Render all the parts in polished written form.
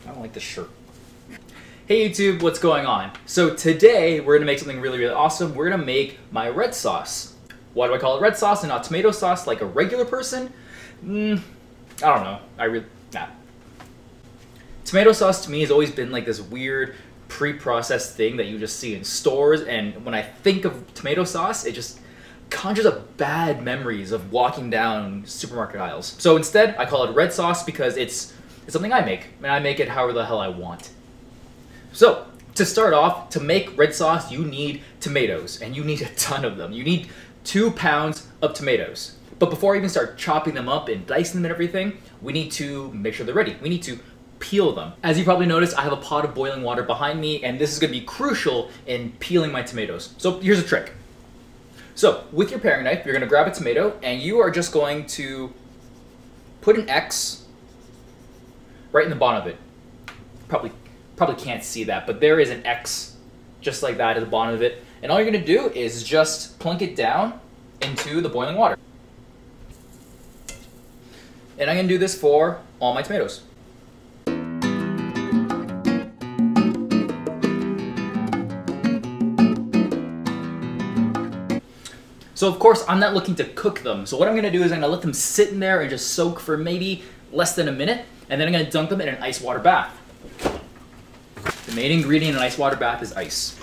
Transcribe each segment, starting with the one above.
I don't like this shirt. Hey YouTube, what's going on? So today we're gonna make something really awesome. We're gonna make my red sauce. Why do I call it red sauce and not tomato sauce like a regular person? I don't know. Nah. Tomato sauce to me has always been like this weird pre-processed thing that you just see in stores, and when I think of tomato sauce, it just conjures up bad memories of walking down supermarket aisles. So instead, I call it red sauce because it's something I make, and I make it however the hell I want. So, to start off, to make red sauce, you need tomatoes, and you need a ton of them. You need 2 pounds of tomatoes. But before I even start chopping them up and dicing them and everything, we need to make sure they're ready. We need to peel them. As you probably noticed, I have a pot of boiling water behind me, and this is going to be crucial in peeling my tomatoes. So here's a trick. So, with your paring knife, you're going to grab a tomato, and you are just going to put an X right in the bottom of it. Probably can't see that, but there is an X just like that at the bottom of it. And all you're going to do is just plunk it down into the boiling water. And I'm going to do this for all my tomatoes. So of course, I'm not looking to cook them. So what I'm going to do is I'm going to let them sit in there and just soak for maybe less than a minute. And then I'm going to dunk them in an ice water bath. The main ingredient in an ice water bath is ice.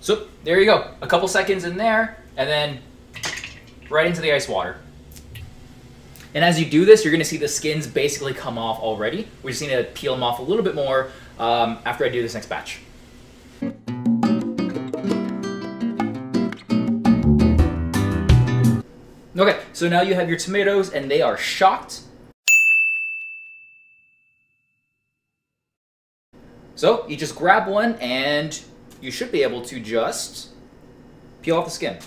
So there you go. A couple seconds in there, and then right into the ice water. And as you do this, you're going to see the skins basically come off already. We just need to peel them off a little bit more after I do this next batch. Okay, so now you have your tomatoes and they are shocked. So you just grab one and you should be able to just peel off the skin.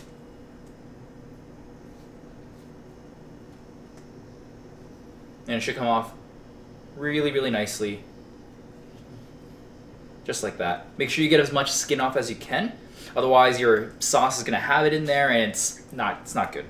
And it should come off really nicely. Just like that. Make sure you get as much skin off as you can. Otherwise your sauce is gonna have it in there and it's not good.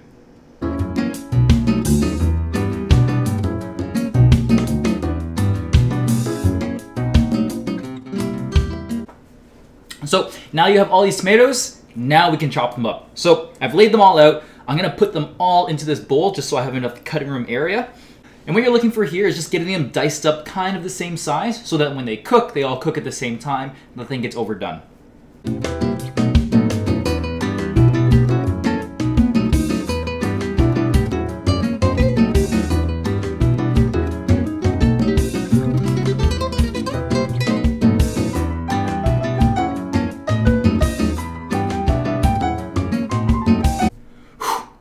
So now you have all these tomatoes, now we can chop them up. So I've laid them all out. I'm gonna put them all into this bowl just so I have enough cutting room area. And what you're looking for here is just getting them diced up kind of the same size so that when they cook, they all cook at the same time, nothing gets overdone.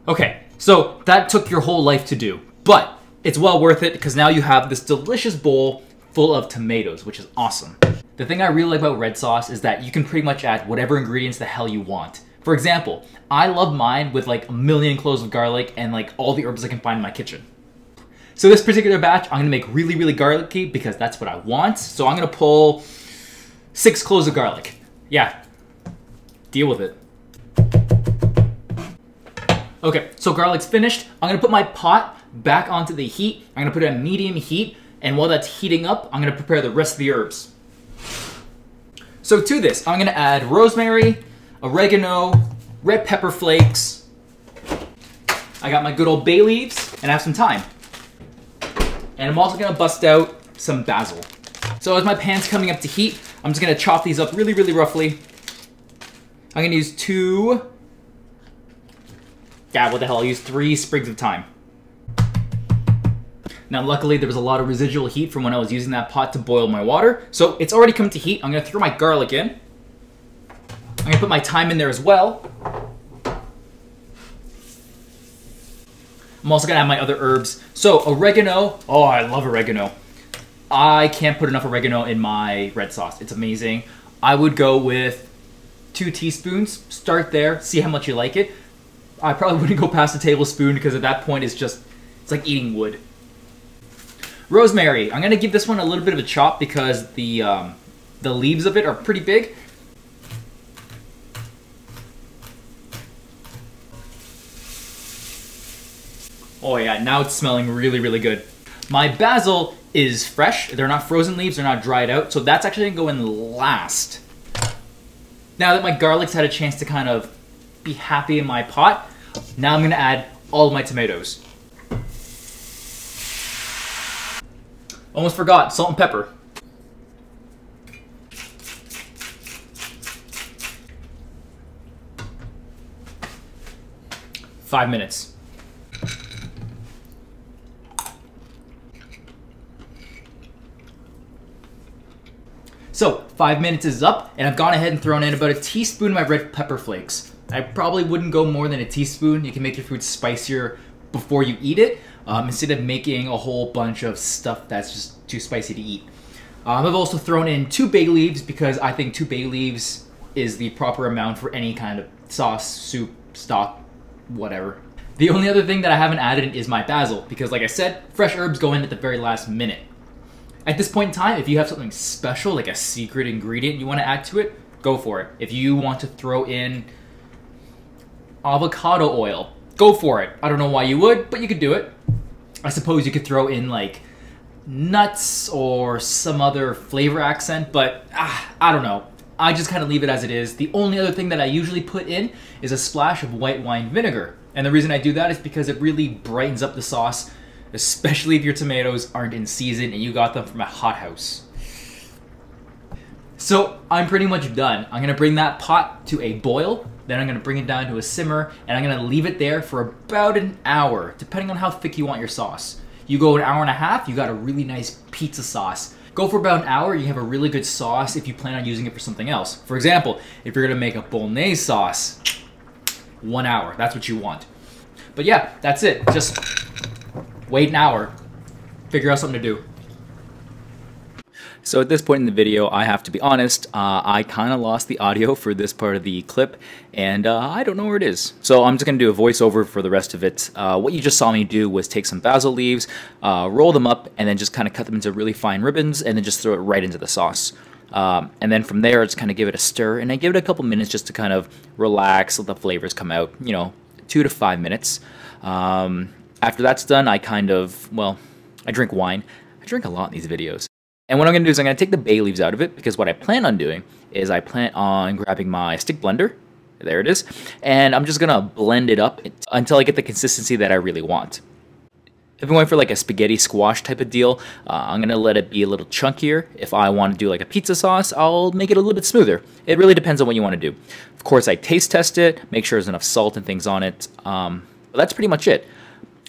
Okay, so that took your whole life to do, but it's well worth it because now you have this delicious bowl full of tomatoes, which is awesome. The thing I really like about red sauce is that you can pretty much add whatever ingredients the hell you want. For example, I love mine with like a million cloves of garlic and like all the herbs I can find in my kitchen. So this particular batch, I'm gonna make really garlicky because that's what I want. So I'm gonna pull 6 cloves of garlic. Yeah, deal with it. Okay, so garlic's finished. I'm gonna put my pot back onto the heat. I'm gonna put it on medium heat, and while that's heating up, I'm gonna prepare the rest of the herbs. So to this, I'm gonna add rosemary, oregano, red pepper flakes. I got my good old bay leaves, and I have some thyme. And I'm also gonna bust out some basil. So as my pan's coming up to heat, I'm just gonna chop these up really roughly. I'm gonna use 2... Yeah, what the hell, I'll use 3 sprigs of thyme. Now luckily there was a lot of residual heat from when I was using that pot to boil my water. So it's already come to heat. I'm gonna throw my garlic in. I'm gonna put my thyme in there as well. I'm also gonna add my other herbs. So oregano, oh I love oregano. I can't put enough oregano in my red sauce, it's amazing. I would go with 2 teaspoons, start there, see how much you like it. I probably wouldn't go past a tablespoon because at that point it's like eating wood. Rosemary, I'm gonna give this one a little bit of a chop because the leaves of it are pretty big. Oh yeah, now it's smelling really good. My basil is fresh. They're not frozen leaves, they're not dried out, so that's actually gonna go in last. Now that my garlic's had a chance to kind of be happy in my pot, now I'm gonna add all of my tomatoes. Almost forgot, salt and pepper. Five minutes. So 5 minutes is up, and I've gone ahead and thrown in about a teaspoon of my red pepper flakes. I probably wouldn't go more than a teaspoon. You can make your food spicier before you eat it, instead of making a whole bunch of stuff that's just too spicy to eat. I've also thrown in 2 bay leaves because I think 2 bay leaves is the proper amount for any kind of sauce, soup, stock, whatever. The only other thing that I haven't added is my basil because, like I said, fresh herbs go in at the very last minute. At this point in time, if you have something special, like a secret ingredient you want to add to it, go for it. If you want to throw in avocado oil, go for it. I don't know why you would, but you could do it. I suppose you could throw in like nuts or some other flavor accent, but I don't know. I just kind of leave it as it is. The only other thing that I usually put in is a splash of white wine vinegar. And the reason I do that is because it really brightens up the sauce, especially if your tomatoes aren't in season and you got them from a hothouse. So I'm pretty much done. I'm gonna bring that pot to a boil, then I'm gonna bring it down to a simmer, and I'm gonna leave it there for about an hour, depending on how thick you want your sauce. You go an hour and a half, you got a really nice pizza sauce. Go for about an hour, you have a really good sauce if you plan on using it for something else. For example, if you're gonna make a bolognese sauce, 1 hour, that's what you want. But yeah, that's it. Just wait an hour, figure out something to do. So at this point in the video, I have to be honest, I kind of lost the audio for this part of the clip, and I don't know where it is. So I'm just going to do a voiceover for the rest of it. What you just saw me do was take some basil leaves, roll them up, and then just kind of cut them into really fine ribbons, and then just throw it right into the sauce. And then from there, just kind of give it a stir, and I give it a couple minutes just to kind of relax, let the flavors come out, 2 to 5 minutes. After that's done, I I drink wine. I drink a lot in these videos. And what I'm going to do is I'm going to take the bay leaves out of it, because what I plan on doing is I plan on grabbing my stick blender, there it is, and I'm just going to blend it up until I get the consistency that I really want. If I'm going for like a spaghetti squash type of deal, I'm going to let it be a little chunkier. If I want to do like a pizza sauce, I'll make it a little bit smoother. It really depends on what you want to do. Of course, I taste test it, make sure there's enough salt and things on it, but that's pretty much it.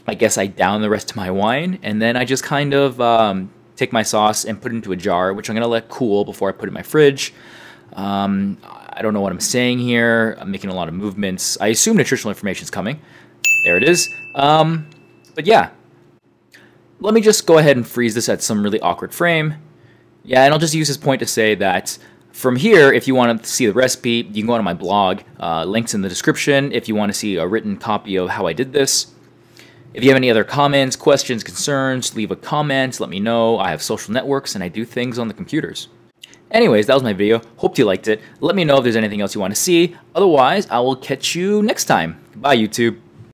I guess I down the rest of my wine, and then I just kind of take my sauce and put it into a jar, which I'm going to let cool before I put it in my fridge. I don't know what I'm saying here. I'm making a lot of movements. I assume nutritional information is coming. There it is. But yeah. Let me just go ahead and freeze this at some really awkward frame. Yeah, and I'll just use this point to say that from here, if you want to see the recipe, you can go on my blog. Links in the description if you want to see a written copy of how I did this. If you have any other comments, questions, concerns, leave a comment, let me know. I have social networks and I do things on the computers. Anyways, that was my video. Hope you liked it. Let me know if there's anything else you want to see. Otherwise, I will catch you next time. Bye, YouTube.